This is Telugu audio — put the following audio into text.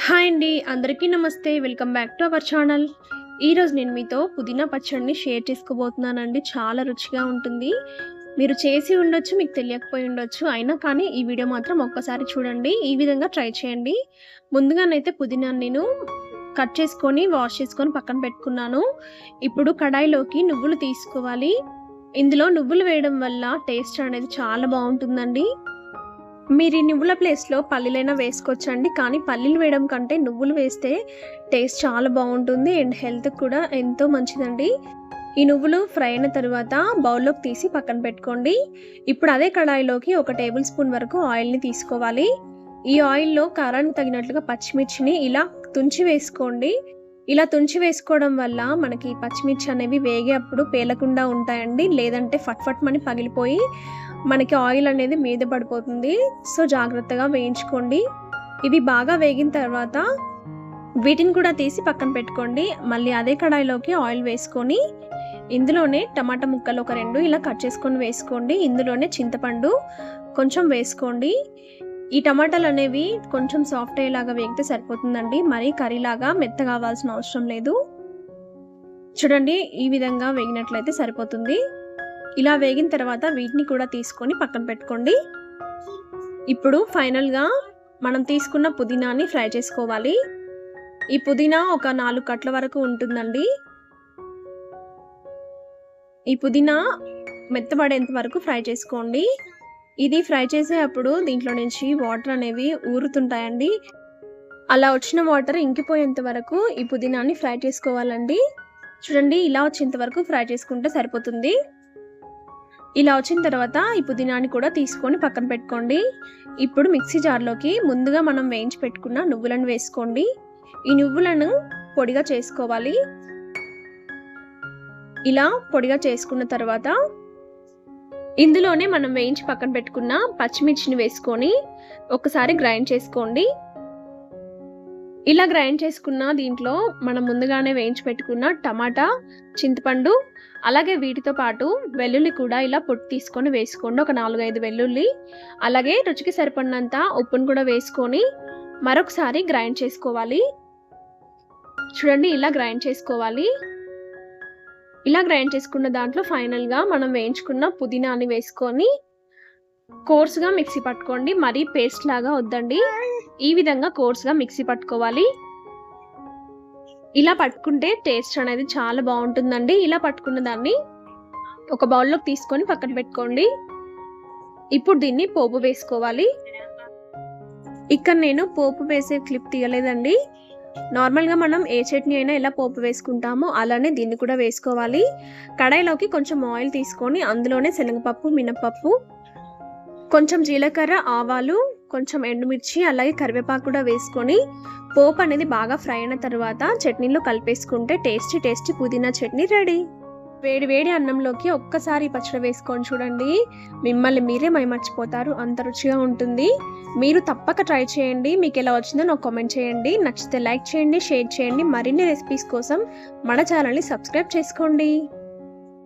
హాయ్ అండి, అందరికీ నమస్తే. Welcome back to our channel. ఈరోజు నేను మీతో పుదీనా పచ్చడిని షేర్ చేసుకోబోతున్నానండి. చాలా రుచిగా ఉంటుంది. మీరు చేసి ఉండొచ్చు, మీకు తెలియకపోయి ఉండొచ్చు. అయినా కానీ ఈ వీడియో మాత్రం ఒక్కసారి చూడండి. ఈ విధంగా ట్రై చేయండి. ముందుగానైతే పుదీనాని నేను కట్ చేసుకొని వాష్ చేసుకొని పక్కన పెట్టుకున్నాను. ఇప్పుడు కడాయిలోకి నువ్వులు తీసుకోవాలి. ఇందులో నువ్వులు వేయడం వల్ల టేస్ట్ అనేది చాలా బాగుంటుందండి. మీరు ఈ నువ్వుల ప్లేస్లో పల్లీలైనా వేసుకోవచ్చండి. కానీ పల్లీలు వేయడం కంటే నువ్వులు వేస్తే టేస్ట్ చాలా బాగుంటుంది అండ్ హెల్త్కి కూడా ఎంతో మంచిదండి. ఈ నువ్వులు ఫ్రై అయిన తర్వాత బౌల్లోకి తీసి పక్కన పెట్టుకోండి. ఇప్పుడు అదే కడాయిలోకి 1 టేబుల్ స్పూన్ వరకు ఆయిల్ని తీసుకోవాలి. ఈ ఆయిల్లో కారానికి తగినట్లుగా పచ్చిమిర్చిని ఇలా తుంచి వేసుకోండి. ఇలా తుంచి వేసుకోవడం వల్ల మనకి పచ్చిమిర్చి అనేవి వేగేటప్పుడు పేలకుండా ఉంటాయండి. లేదంటే ఫట్ మని పగిలిపోయి మనకి ఆయిల్ అనేది మీద పడిపోతుంది. సో జాగ్రత్తగా వేయించుకోండి. ఇవి బాగా వేగిన తర్వాత వీటిని కూడా తీసి పక్కన పెట్టుకోండి. మళ్ళీ అదే కడాయిలోకి ఆయిల్ వేసుకొని ఇందులోనే టమాటా ముక్కలు ఒక 2 ఇలా కట్ చేసుకొని వేసుకోండి. ఇందులోనే చింతపండు కొంచెం వేసుకోండి. ఈ టమాటాలు అనేవి కొంచెం సాఫ్ట్ అయ్యేలాగా వేగితే సరిపోతుందండి. మరీ కర్రీలాగా మెత్త కావాల్సిన అవసరం లేదు. చూడండి, ఈ విధంగా వేగినట్లయితే సరిపోతుంది. ఇలా వేగిన తర్వాత వీటిని కూడా తీసుకొని పక్కన పెట్టుకోండి. ఇప్పుడు ఫైనల్గా మనం తీసుకున్న పుదీనాని ఫ్రై చేసుకోవాలి. ఈ పుదీనా ఒక 4 కట్ల వరకు ఉంటుందండి. ఈ పుదీనా మెత్తబడేంత వరకు ఫ్రై చేసుకోండి. ఇది ఫ్రై చేసేటప్పుడు దీంట్లో నుంచి వాటర్ అనేవి ఊరుతుంటాయండి. అలా వచ్చిన వాటర్ ఇంకిపోయేంత వరకు ఈ పుదీనాని ఫ్రై చేసుకోవాలండి. చూడండి, ఇలా వచ్చేంత వరకు ఫ్రై చేసుకుంటే సరిపోతుంది. ఇలా వచ్చిన తర్వాత ఈ పుదీనాని కూడా తీసుకొని పక్కన పెట్టుకోండి. ఇప్పుడు మిక్సీ జార్లోకి ముందుగా మనం వేయించి పెట్టుకున్న నువ్వులను వేసుకోండి. ఈ నువ్వులను పొడిగా చేసుకోవాలి. ఇలా పొడిగా చేసుకున్న తర్వాత ఇందులోనే మనం వేయించి పక్కన పెట్టుకున్న పచ్చిమిర్చిని వేసుకొని ఒకసారి గ్రైండ్ చేసుకోండి. ఇలా గ్రైండ్ చేసుకున్న దీంట్లో మనం ముందుగానే వేయించి పెట్టుకున్న టమాటా, చింతపండు, అలాగే వీటితో పాటు వెల్లుల్లి కూడా ఇలా పొట్టు తీసుకొని వేసుకోండి. ఒక 4-5 వెల్లుల్లి, అలాగే రుచికి సరిపడినంత ఉప్పును కూడా వేసుకొని మరొకసారి గ్రైండ్ చేసుకోవాలి. చూడండి, ఇలా గ్రైండ్ చేసుకోవాలి. ఇలా గ్రైండ్ చేసుకున్న దాంట్లో ఫైనల్గా మనం వేయించుకున్న పుదీనాని వేసుకొని కోర్స్గా మిక్సీ పట్టుకోండి. మరీ పేస్ట్ లాగా వద్దండి. ఈ విధంగా కోర్స్గా మిక్సీ పట్టుకోవాలి. ఇలా పట్టుకుంటే టేస్ట్ అనేది చాలా బాగుంటుందండి. ఇలా పట్టుకున్న దాన్ని ఒక బౌల్లోకి తీసుకొని పక్కన పెట్టుకోండి. ఇప్పుడు దీన్ని పోపు వేసుకోవాలి. ఇక్కడ నేను పోపు వేసే క్లిప్ తీయలేదండి. నార్మల్గా మనం ఏ చట్నీ అయినా ఎలా పోపు వేసుకుంటామో అలానే దీన్ని కూడా వేసుకోవాలి. కడాయిలోకి కొంచెం ఆయిల్ తీసుకొని అందులోనే శనగపప్పు, మినపప్పు, కొంచెం జీలకర్ర, ఆవాలు, కొంచెం ఎండుమిర్చి, అలాగే కరివేపాకు కూడా వేసుకొని పోపు అనేది బాగా ఫ్రై అయిన తర్వాత చట్నీలో కలిపేసుకుంటే టేస్టీ పుదీనా చట్నీ రెడీ. వేడి అన్నంలోకి ఒక్కసారి పచ్చడి వేసుకొని చూడండి, మిమ్మల్ని మీరే మైమర్చిపోతారు. అంత రుచిగా ఉంటుంది. మీరు తప్పక ట్రై చేయండి. మీకు ఎలా వచ్చిందో నాకు కామెంట్ చేయండి. నచ్చితే లైక్ చేయండి, షేర్ చేయండి. మరిన్ని రెసిపీస్ కోసం మన ఛానల్ని సబ్స్క్రైబ్ చేసుకోండి.